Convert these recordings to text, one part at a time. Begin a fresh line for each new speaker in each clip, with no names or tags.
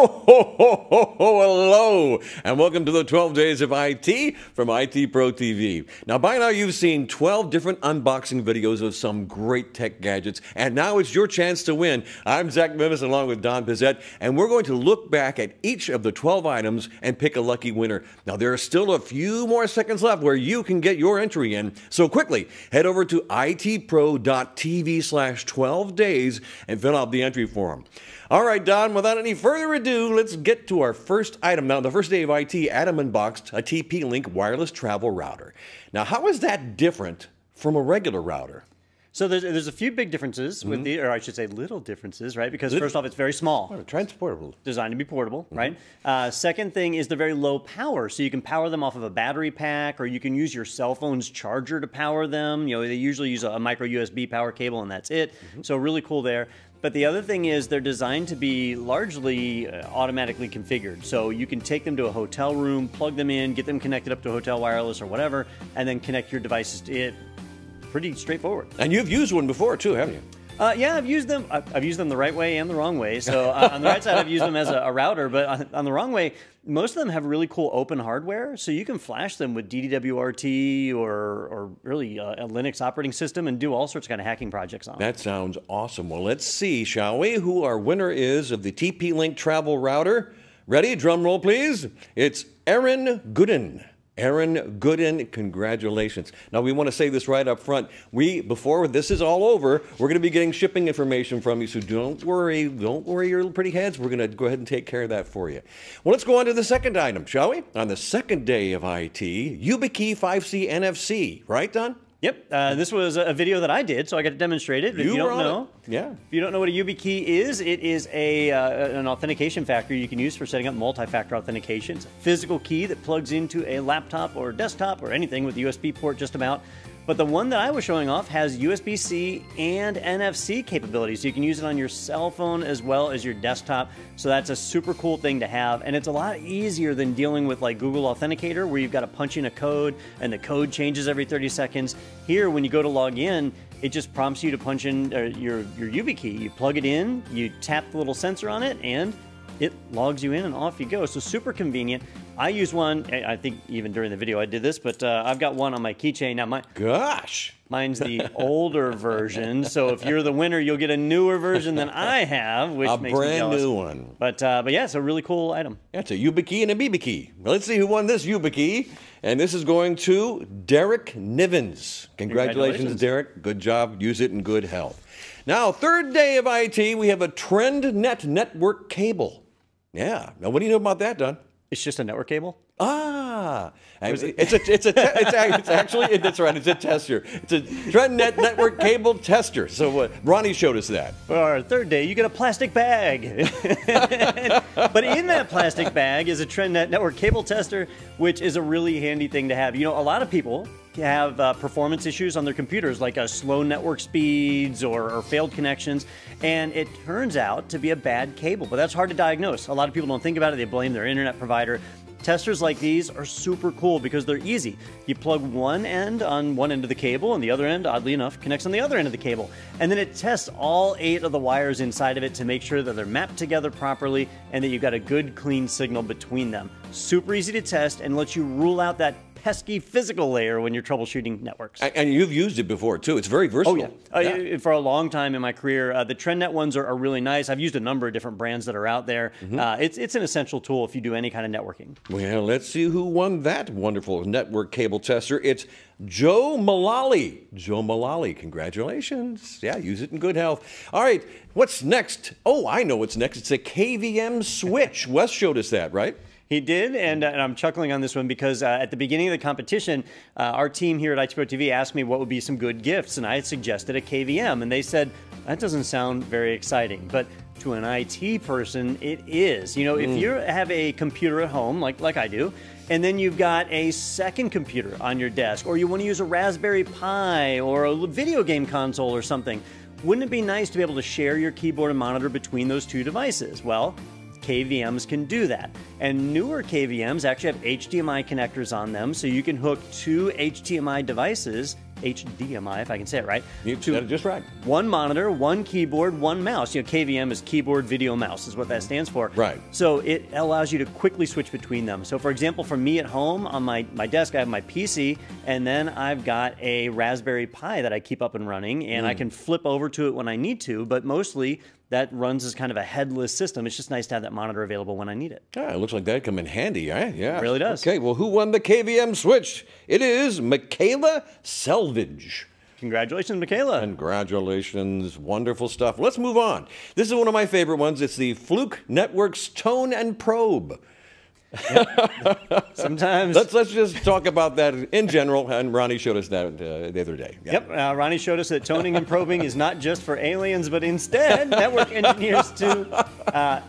Hello, and welcome to the 12 Days of IT from IT Pro TV. Now, by now, you've seen 12 different unboxing videos of some great tech gadgets, and now it's your chance to win. I'm Zach Bemis along with Don Pizzette, and we're going to look back at each of the 12 items and pick a lucky winner. Now, there are still a few more seconds left where you can get your entry in, so quickly head over to itpro.tv/12 days and fill out the entry form. All right, Don, without any further ado, let's get to our first item. Now, the first day of IT, Adam unboxed a TP-Link wireless travel router. Now, how is that different from a regular router?
So there's a few big differences with the, or I should say little differences, right? Because first off, it's very small.
Oh, transportable.
Designed to be portable, right? Second thing is they're very low power. So you can power them off of a battery pack, or you can use your cell phone's charger to power them. You know, they usually use a micro USB power cable and that's it. So really cool there. But the other thing is they're designed to be largely automatically configured. So you can take them to a hotel room, plug them in, get them connected up to hotel wireless or whatever, and then connect your devices to it. Pretty straightforward.
And you've used one before too, haven't you?
Yeah, I've used them. I've used them the right way and the wrong way. So on the right side, I've used them as a router, but on the wrong way, most of them have really cool open hardware. So you can flash them with DDWRT or really a Linux operating system and do all sorts of kind of hacking projects on them.
That sounds awesome. Well, let's see, shall we, who our winner is of the TP-Link travel router. Ready? Drum roll, please. It's Aaron Gooden. Aaron Gooden, congratulations. Now, we want to say this right up front. Before this is all over, we're going to be getting shipping information from you, so don't worry your pretty heads. We're going to go ahead and take care of that for you. Well, let's go on to the second item, shall we? On the second day of IT, YubiKey 5C NFC, right, Don?
Yep, this was a video that I did, so I got to demonstrate it. If you don't know,
yeah.
If you don't know what a YubiKey is, it is an authentication factor you can use for setting up multi-factor authentication. It's a physical key that plugs into a laptop or desktop or anything with a USB port just about. But the one that I was showing off has USB-C and NFC capabilities. So you can use it on your cell phone as well as your desktop. So that's a super cool thing to have. And it's a lot easier than dealing with like Google Authenticator, where you've got to punch in a code and the code changes every 30 seconds. Here, when you go to log in, it just prompts you to punch in your YubiKey. You plug it in, you tap the little sensor on it, and it logs you in and off you go. So super convenient. I use one, I think even during the video I did this, but I've got one on my keychain. Now, mine's the older version, so if you're the winner, you'll get a newer version than I have, which makes me jealous.
A brand new one.
But yeah, it's a really cool item.
Yeah, it's a YubiKey and a BBKey. Well, let's see who won this YubiKey. And this is going to Derek Nivens. Congratulations, Derek. Good job. Use it in good health. Now, third day of IT, we have a TrendNet network cable. Yeah. Now, what do you know about that, Don?
It's just a network cable?
Ah, that's right. It's a tester. It's a TrendNet network cable tester. So Ronnie showed us that.
For our third day, you get a plastic bag. But in that plastic bag is a TrendNet network cable tester, which is a really handy thing to have. You know, a lot of people have performance issues on their computers, like slow network speeds or failed connections, and it turns out to be a bad cable. But that's hard to diagnose. A lot of people don't think about it. They blame their internet provider. Testers like these are super cool because they're easy. You plug one end on one end of the cable, and the other end, oddly enough, connects on the other end of the cable. And then it tests all 8 of the wires inside of it to make sure that they're mapped together properly and that you've got a good, clean signal between them. Super easy to test and lets you rule out that pesky physical layer when you're troubleshooting networks.
And you've used it before, too. It's very versatile.
Oh, yeah. For a long time in my career, the TrendNet ones are really nice. I've used a number of different brands that are out there. It's an essential tool if you do any kind of networking.
Well, let's see who won that wonderful network cable tester. It's Joe Mullally. Joe Mullally, congratulations. Yeah, use it in good health. All right, what's next? Oh, I know what's next. It's a KVM switch. Wes showed us that, right?
He did, and I'm chuckling on this one because at the beginning of the competition, our team here at IT Pro TV asked me what would be some good gifts, and I had suggested a KVM, and they said, that doesn't sound very exciting, but to an IT person, it is. You know, if you have a computer at home, like I do, and then you've got a second computer on your desk, or you want to use a Raspberry Pi or a video game console or something, wouldn't it be nice to be able to share your keyboard and monitor between those two devices? Well, KVMs can do that. And newer KVMs actually have HDMI connectors on them, so you can hook 2 HDMI devices HDMI, if I can say it right.
You said it just right.
One monitor, one keyboard, one mouse. You know, KVM is keyboard, video, mouse is what that stands for.
Right.
So it allows you to quickly switch between them. So for example, for me at home, on my desk, I have my PC, and then I've got a Raspberry Pi that I keep up and running, and I can flip over to it when I need to, but mostly that runs as kind of a headless system. It's just nice to have that monitor available when I need it.
Yeah, it looks like that'd come in handy, right? Yeah.
It really does.
Okay, well, who won the KVM Switch? It is Michaela Selvage.
Congratulations, Michaela.
Congratulations. Wonderful stuff. Let's move on. This is one of my favorite ones. It's the Fluke Network's Tone and Probe.
Yep. Sometimes.
Let's just talk about that in general, and Ronnie showed us that the other day.
Yep, Ronnie showed us that toning and probing is not just for aliens, but instead network engineers too.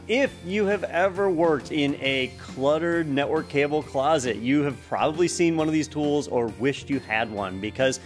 If you have ever worked in a cluttered network cable closet, you have probably seen one of these tools or wished you had one, because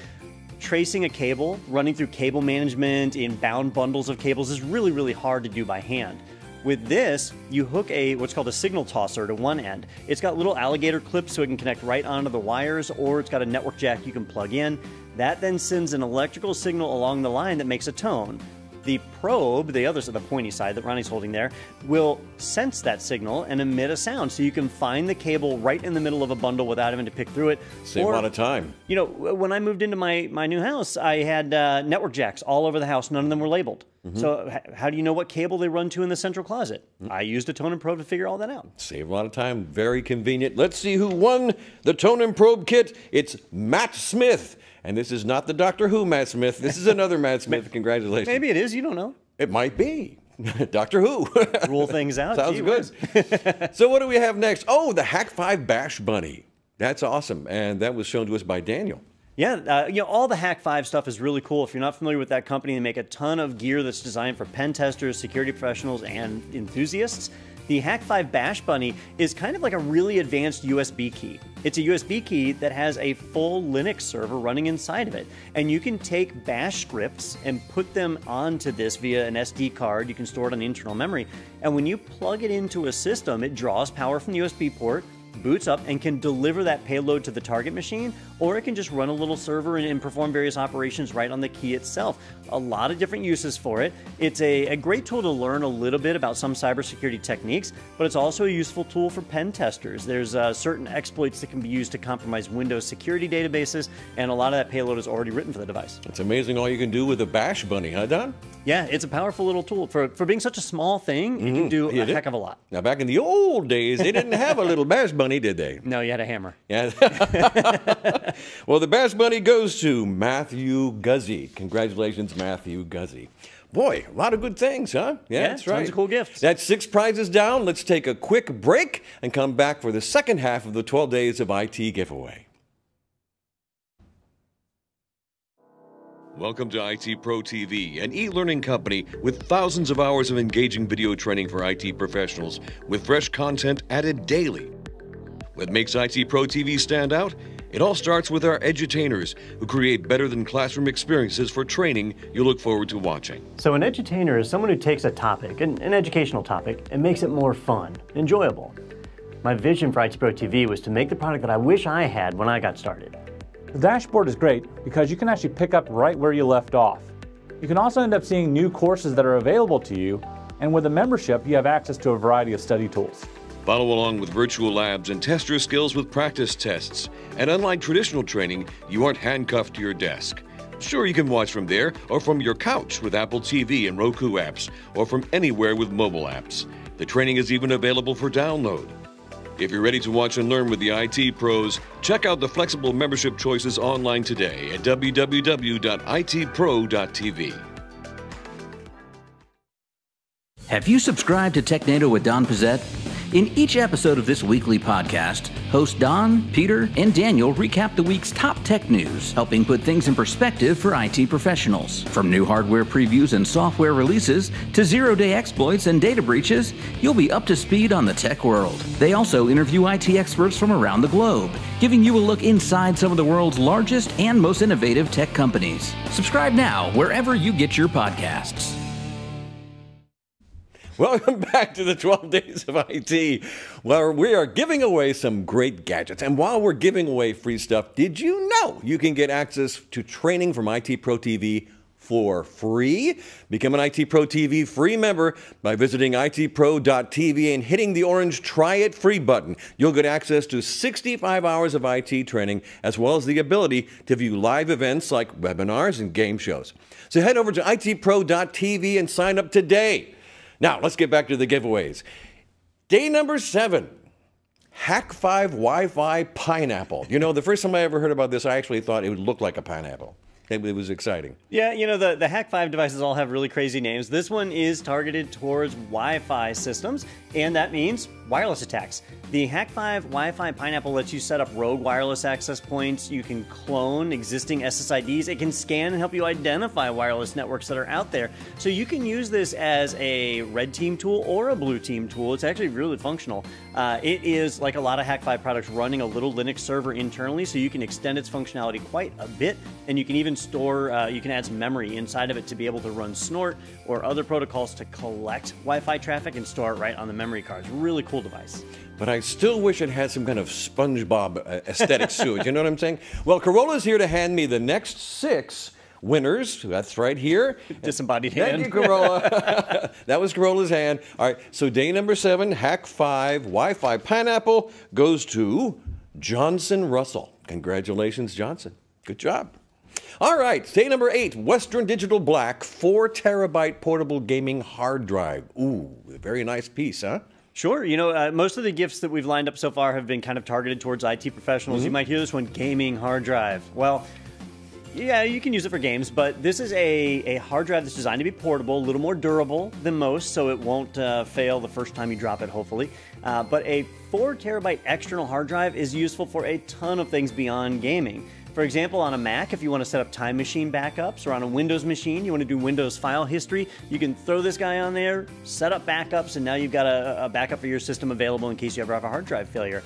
tracing a cable, running through cable management in bound bundles of cables is really, really hard to do by hand. With this, you hook what's called a signal tosser to one end. It's got little alligator clips so it can connect right onto the wires, or it's got a network jack you can plug in. That then sends an electrical signal along the line that makes a tone. The probe, the other side, the pointy side that Ronnie's holding there, will sense that signal and emit a sound, so you can find the cable right in the middle of a bundle without having to pick through it.
Save a lot of time.
You know, when I moved into my new house, I had network jacks all over the house. None of them were labeled. So how do you know what cable they run to in the central closet? I used a tone and probe to figure all that out.
Save a lot of time. Very convenient. Let's see who won the Tone and Probe kit. It's Matt Smith. And this is not the Doctor Who Matt Smith. This is another Matt Smith. Congratulations.
Maybe it is. You don't know.
It might be. Doctor Who.
Rule things out.
Sounds good. So what do we have next? Oh, the Hack 5 Bash Bunny. That's awesome. And that was shown to us by Daniel.
Yeah, you know, all the Hack 5 stuff is really cool. If you're not familiar with that company, they make a ton of gear that's designed for pen testers, security professionals, and enthusiasts. The Hack 5 Bash Bunny is kind of like a really advanced USB key. It's a USB key that has a full Linux server running inside of it. And you can take bash scripts and put them onto this via an SD card. You can store it on the internal memory. And when you plug it into a system, it draws power from the USB port, boots up, and can deliver that payload to the target machine, or it can just run a little server and perform various operations right on the key itself. A lot of different uses for it. It's a great tool to learn a little bit about some cybersecurity techniques, but it's also a useful tool for pen testers. There's certain exploits that can be used to compromise Windows security databases, and a lot of that payload is already written for the device.
It's amazing all you can do with a Bash Bunny, huh, Don?
Yeah, it's a powerful little tool. For being such a small thing, it can do a heck of a lot.
Now, back in the old days, they didn't have a little Bash Bunny, did they?
No, you had a hammer.
Yeah. Well, the Bash Bunny goes to Matthew Guzzi. Congratulations, Matthew Guzzi. Boy, a lot of good things, huh?
Yeah,
that's right.
Tons of cool gifts.
That's 6 prizes down. Let's take a quick break and come back for the second half of the 12 Days of IT giveaway. Welcome to IT Pro TV, an e-learning company with thousands of hours of engaging video training for IT professionals with fresh content added daily. What makes IT Pro TV stand out? It all starts with our edutainers, who create better than classroom experiences for training you look forward to watching.
So an edutainer is someone who takes a topic, an educational topic, and makes it more fun, enjoyable. My vision for IT Pro TV was to make the product that I wish I had when I got started.
The dashboard is great because you can actually pick up right where you left off. You can also end up seeing new courses that are available to you, and with a membership, you have access to a variety of study tools.
Follow along with virtual labs and test your skills with practice tests. And unlike traditional training, you aren't handcuffed to your desk. Sure, you can watch from there or from your couch with Apple TV and Roku apps, or from anywhere with mobile apps. The training is even available for download. If you're ready to watch and learn with the IT pros, check out the flexible membership choices online today at www.itpro.tv.
Have you subscribed to TechNado with Don Pizzette? In each episode of this weekly podcast, hosts Don, Peter, and Daniel recap the week's top tech news, helping put things in perspective for IT professionals. From new hardware previews and software releases to zero-day exploits and data breaches, you'll be up to speed on the tech world. They also interview IT experts from around the globe, giving you a look inside some of the world's largest and most innovative tech companies. Subscribe now wherever you get your podcasts.
Welcome back to the 12 Days of IT, where we are giving away some great gadgets. And while we're giving away free stuff, did you know you can get access to training from IT Pro TV for free? Become an IT Pro TV free member by visiting itpro.tv and hitting the orange Try It Free button. You'll get access to 65 hours of IT training, as well as the ability to view live events like webinars and game shows. So head over to itpro.tv and sign up today. Now, let's get back to the giveaways. Day number 7, Hack 5 Wi-Fi Pineapple. You know, the first time I ever heard about this, I actually thought it would look like a pineapple. It was exciting.
Yeah, you know, the Hack 5 devices all have really crazy names. This one is targeted towards Wi-Fi systems, and that means wireless attacks. The Hack 5 Wi-Fi Pineapple lets you set up rogue wireless access points. You can clone existing SSIDs. It can scan and help you identify wireless networks that are out there. So you can use this as a red team tool or a blue team tool. It's actually really functional. It is, like a lot of Hack 5 products, running a little Linux server internally, so you can extend its functionality quite a bit, and you can even store, you can add some memory inside of it to be able to run Snort or other protocols to collect Wi-Fi traffic and store it right on the memory cards. Really cool device.
But I still wish it had some kind of SpongeBob aesthetic to it. You know what I'm saying? Well, Corolla's here to hand me the next 6 winners. That's right here.
Disembodied hand.
Thank you, Corolla. That was Corolla's hand. All right, so day number 7, Hack 5 Wi-Fi Pineapple, goes to Johnson Russell. Congratulations, Johnson. Good job. All right, day number 8, Western Digital Black 4 terabyte portable gaming hard drive. Ooh, a very nice piece, huh?
Sure. You know, most of the gifts that we've lined up so far have been kind of targeted towards IT professionals. You might hear this one, gaming hard drive. Well, yeah, you can use it for games, but this is a hard drive that's designed to be portable, a little more durable than most, so it won't fail the first time you drop it, hopefully. But a 4 terabyte external hard drive is useful for a ton of things beyond gaming. For example, on a Mac, if you want to set up Time Machine backups, or on a Windows machine, you want to do Windows file history, you can throw this guy on there, set up backups, and now you've got a backup for your system available in case you ever have a hard drive failure.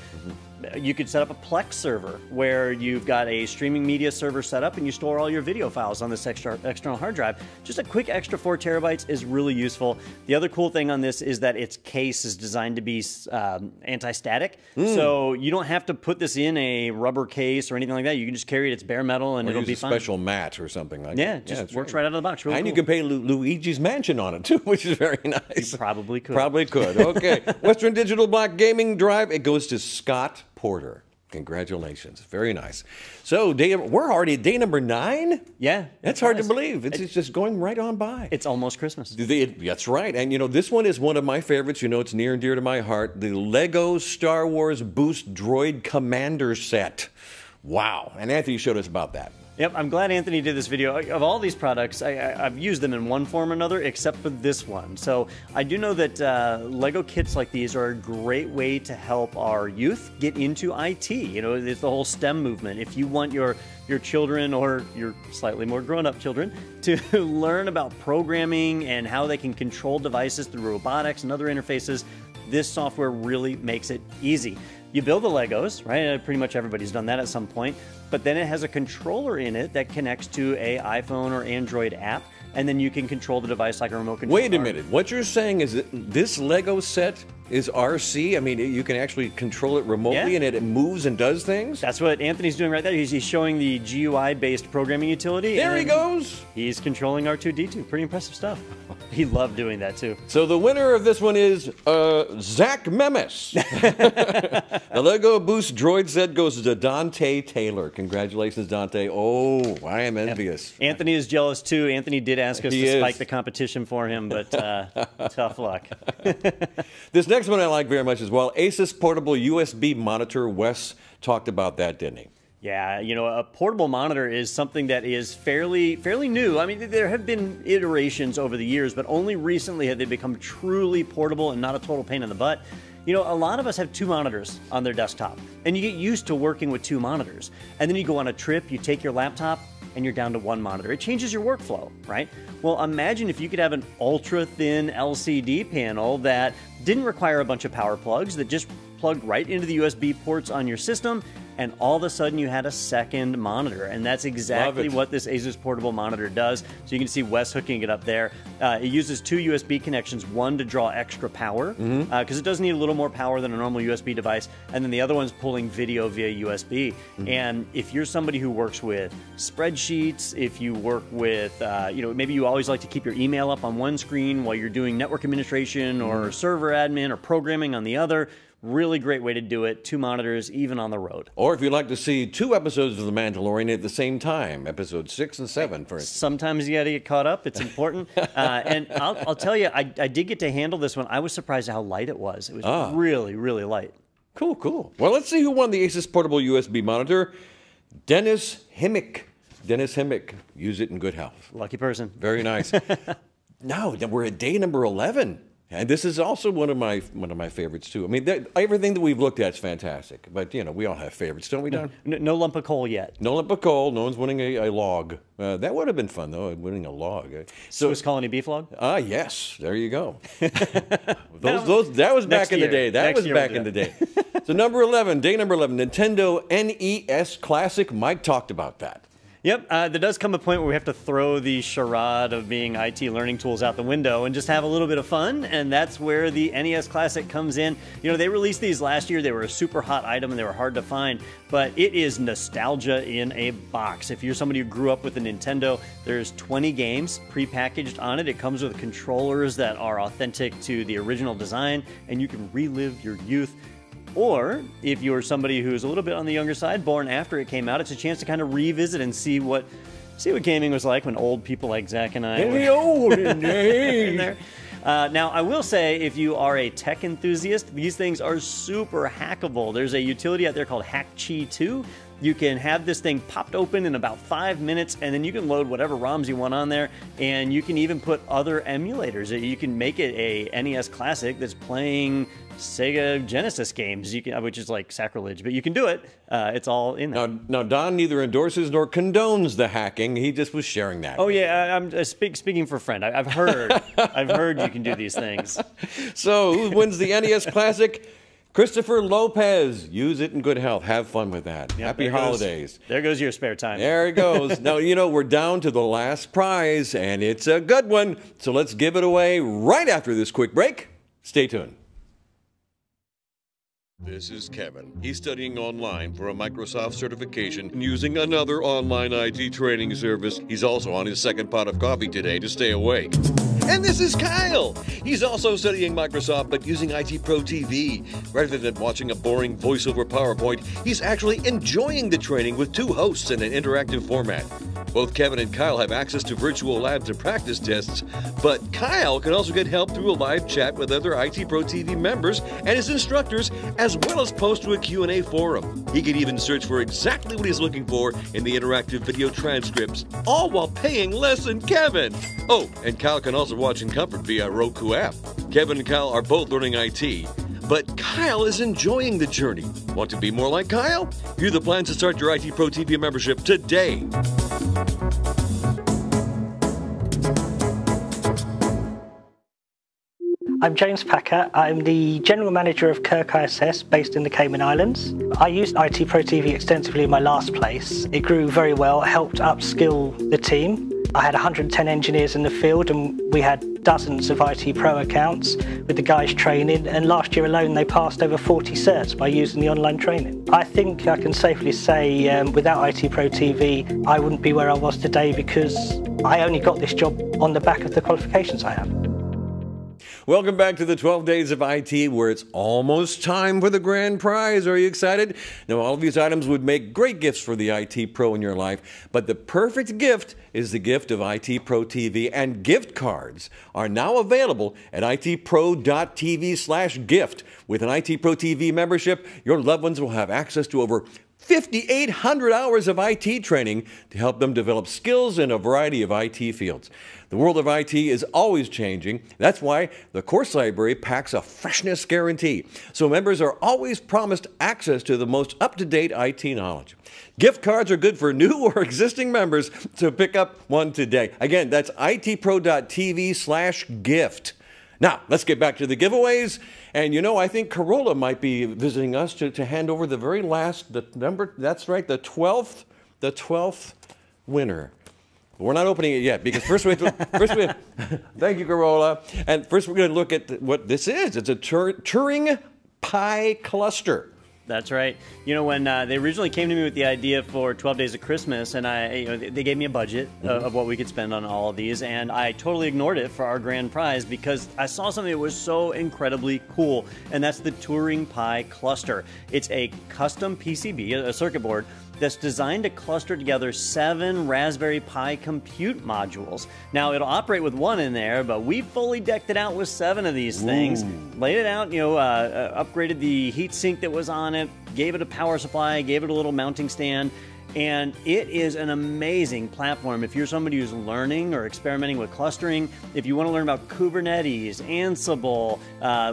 You could set up a Plex server where you've got a streaming media server set up and you store all your video files on this external hard drive. Just a quick extra 4 terabytes is really useful. The other cool thing on this is that its case is designed to be anti-static, so you don't have to put this in a rubber case or anything like that. You can just carry it, it's bare metal, and it'll be fine.
A special mat or something like that.
Yeah, it just works right out of the box. Really
and
cool.
you can pay Luigi's Mansion on it too, which is very nice.
You probably could.
Probably could. Okay. Western Digital Black Gaming Drive, it goes to Scott Porter. Congratulations. Very nice. So we're already at day number 9?
Yeah.
That's hard to believe. It's just going right on by.
It's almost Christmas.
That's right. And, you know, this one is one of my favorites. You know, it's near and dear to my heart. The Lego Star Wars Boost Droid Commander Set. Wow. And Anthony showed us about that.
Yep, I'm glad Anthony did this video. Of all these products, I've used them in one form or another, except for this one. So I do know that Lego kits like these are a great way to help our youth get into IT. You know, it's the whole STEM movement. If you want your children or your slightly more grown-up children to learn about programming and how they can control devices through robotics and other interfaces, this software really makes it easy. You build the Legos, right? Pretty much everybody's done that at some point. But then it has a controller in it that connects to an iPhone or Android app, and then you can control the device like a remote control.
Wait a minute. What you're saying is that this Lego set is RC? I mean, you can actually control it remotely, and it moves and does things?
That's what Anthony's doing right there. He's showing the GUI-based programming utility.
There he goes.
He's controlling R2-D2. Pretty impressive stuff. He loved doing that, too.
So the winner of this one is Zach Memes. The Lego Boost Droid set goes to Dante Taylor. Congratulations, Dante. Oh, I am envious.
Anthony is jealous, too. Anthony did ask us to spike the competition for him, but tough luck.
This next one I like very much as well. Asus portable USB monitor. Wes talked about that, didn't he?
Yeah, you know, a portable monitor is something that is fairly new. I mean, there have been iterations over the years, but only recently have they become truly portable and not a total pain in the butt. You know, a lot of us have 2 monitors on their desktop, and you get used to working with 2 monitors. And then you go on a trip, you take your laptop, and you're down to 1 monitor. It changes your workflow, right? Well, imagine if you could have an ultra-thin LCD panel that didn't require a bunch of power plugs, that just plugged right into the USB ports on your system, and all of a sudden you had a second monitor. And that's exactly what this Asus portable monitor does. So you can see Wes hooking it up there. It uses 2 USB connections, one to draw extra power, because it does need a little more power than a normal USB device, and then the other one's pulling video via USB. And if you're somebody who works with spreadsheets, if you work with, maybe you always like to keep your email up on one screen while you're doing network administration or server admin or programming on the other, really great way to do it. 2 monitors, even on the road.
Or if you'd like to see 2 episodes of The Mandalorian at the same time, episodes 6 and 7, for instance.
Sometimes you got to get caught up. It's important. And I'll tell you, I did get to handle this one. I was surprised at how light it was. It was really, really light.
Cool, cool. Well, let's see who won the Asus portable USB monitor. Dennis Himmick. Dennis Himmick. Use it in good health.
Lucky person.
Very nice. Now, we're at day number 11. And this is also one of my favorites too. I mean, everything that we've looked at is fantastic, but we all have favorites, don't we, Don?
No lump of coal yet.
No lump of coal. No one's winning a log. That would have been fun though, winning a log.
Swiss Colony beef log.
Yes, there you go. That was back in the day. That was back in the day. So number 11, day number 11, Nintendo NES Classic. Mike talked about that.
Yep, there does come a point where we have to throw the charade of being IT learning tools out the window and just have a little bit of fun, and that's where the NES Classic comes in. They released these last year. They were a super hot item, and they were hard to find, but it is nostalgia in a box. If you're somebody who grew up with a Nintendo, there's 20 games prepackaged on it. It comes with controllers that are authentic to the original design, and you can relive your youth. Or, if you're somebody who's a little bit on the younger side, born after it came out, it's a chance to kind of revisit and see what gaming was like when old people like Zach and I
in the olden days.
There. Now, I will say, if you are a tech enthusiast, these things are super hackable. There's a utility out there called HackChi 2. You can have this thing popped open in about 5 minutes, and then you can load whatever ROMs you want on there, and you can even put other emulators. You can make it a NES Classic that's playing Sega Genesis games, which is like sacrilege, but you can do it. It's all in there.
Now, Don neither endorses nor condones the hacking. He just was sharing that.
Oh yeah, I'm speaking for a friend. I've heard, I've heard you can do these things.
So, who wins the NES Classic? Christopher Lopez. Use it in good health. Have fun with that.
Yep,
Happy holidays.
There goes your spare time.
There it goes. Now, we're down to the last prize, and it's a good one. So let's give it away right after this quick break. Stay tuned. This is Kevin. He's studying online for a Microsoft certification and using another online IT training service. He's also on his second pot of coffee today to stay awake. And this is Kyle. He's also studying Microsoft but using IT Pro TV. Rather than watching a boring voiceover PowerPoint, he's actually enjoying the training with 2 hosts in an interactive format. Both Kevin and Kyle have access to virtual labs and practice tests, but Kyle can also get help through a live chat with other IT Pro TV members and his instructors, as well as post to a Q&A forum. He can even search for exactly what he's looking for in the interactive video transcripts, all while paying less than Kevin. Oh, and Kyle can also watch in comfort via Roku app. Kevin and Kyle are both learning IT, but Kyle is enjoying the journey. Want to be more like Kyle? View the plans to start your IT Pro TV membership today.
I'm James Packer. I'm the General Manager of Kirk ISS based in the Cayman Islands. I used IT Pro TV extensively in my last place. It grew very well, helped upskill the team. I had 110 engineers in the field and we had dozens of IT Pro accounts with the guys training, and last year alone they passed over 40 certs by using the online training. I think I can safely say without IT Pro TV I wouldn't be where I was today, because I only got this job on the back of the qualifications I have.
Welcome back to the 12 Days of IT, where it's almost time for the grand prize. Are you excited? Now, all of these items would make great gifts for the IT Pro in your life, but the perfect gift is the gift of IT Pro TV, and gift cards are now available at itpro.tv/gift. With an IT Pro TV membership, your loved ones will have access to over 5,800 hours of IT training to help them develop skills in a variety of IT fields. The world of IT is always changing. That's why the course library packs a freshness guarantee, so members are always promised access to the most up-to-date IT knowledge. Gift cards are good for new or existing members, so pick up one today. Again, that's itpro.tv/gift. Now, let's get back to the giveaways. And you know, I think Corolla might be visiting us to hand over the very last, the number, that's right, the 12th winner. We're not opening it yet because first we thank you, Corolla. And first we're going to look at what this is. It's a Turing Pi cluster.
That's right. You know, when they originally came to me with the idea for 12 Days of Christmas, and they gave me a budget of what we could spend on all of these, and I totally ignored it for our grand prize because I saw something that was so incredibly cool, and that's the Turing Pi cluster. It's a custom PCB, a circuit board, that's designed to cluster together 7 Raspberry Pi compute modules. Now, it'll operate with 1 in there, but we fully decked it out with 7 of these things. Laid it out, you know, upgraded the heat sink that was on it, gave it a power supply, gave it a little mounting stand, and it is an amazing platform if you're somebody who's learning or experimenting with clustering, if you want to learn about Kubernetes, Ansible,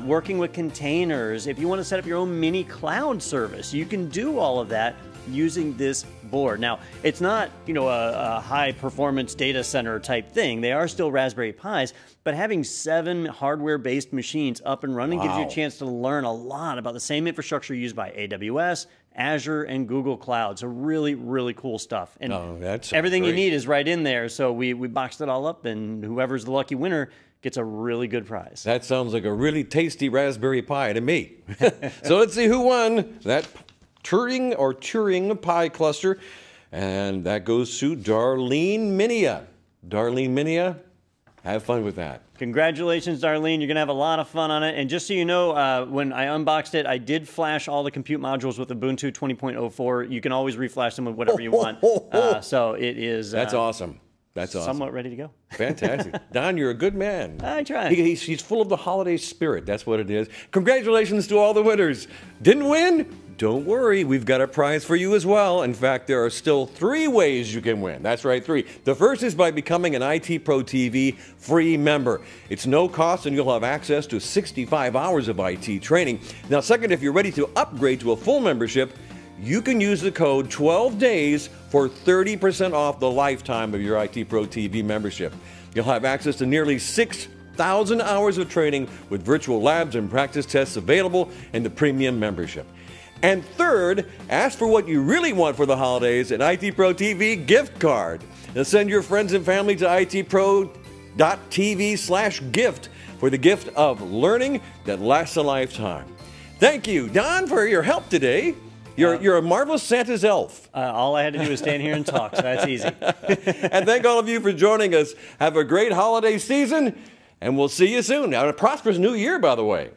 working with containers, if you want to set up your own mini cloud service, you can do all of that using this board. Now, it's not, you know, a high-performance data center type thing. They are still Raspberry Pis, but having 7 hardware-based machines up and running gives you a chance to learn a lot about the same infrastructure used by AWS, Azure, and Google Cloud. So really, really cool stuff. And everything you need is right in there. So we boxed it all up, and whoever's the lucky winner gets a really good prize.
That sounds like a really tasty Raspberry Pi to me. So let's see who won that Turing Pi cluster, and that goes to Darlene Minia. Darlene Minia, have fun with that.
Congratulations, Darlene. You're going to have a lot of fun on it. And just so you know, when I unboxed it, I did flash all the compute modules with Ubuntu 20.04. You can always reflash them with whatever you want. So it is...
That's awesome. That's awesome.
Somewhat ready to go.
Fantastic. Don, you're a good man.
I try.
He's full of the holiday spirit. That's what it is. Congratulations to all the winners. Didn't win? Don't worry. We've got a prize for you as well. In fact, there are still 3 ways you can win. That's right, 3. The first is by becoming an IT Pro TV free member. It's no cost, and you'll have access to 65 hours of IT training. Now, second, if you're ready to upgrade to a full membership, you can use the code 12days for 30% off the lifetime of your IT Pro TV membership. You'll have access to nearly 6,000 hours of training with virtual labs and practice tests available in the premium membership. And third, ask for what you really want for the holidays, an IT Pro TV gift card. Now send your friends and family to itpro.tv/gift for the gift of learning that lasts a lifetime. Thank you, Don, for your help today. You're a marvelous Santa's elf.
All I had to do was stand here and talk, so that's easy.
And thank all of you for joining us. Have a great holiday season, and we'll see you soon. Now, a prosperous new year, by the way.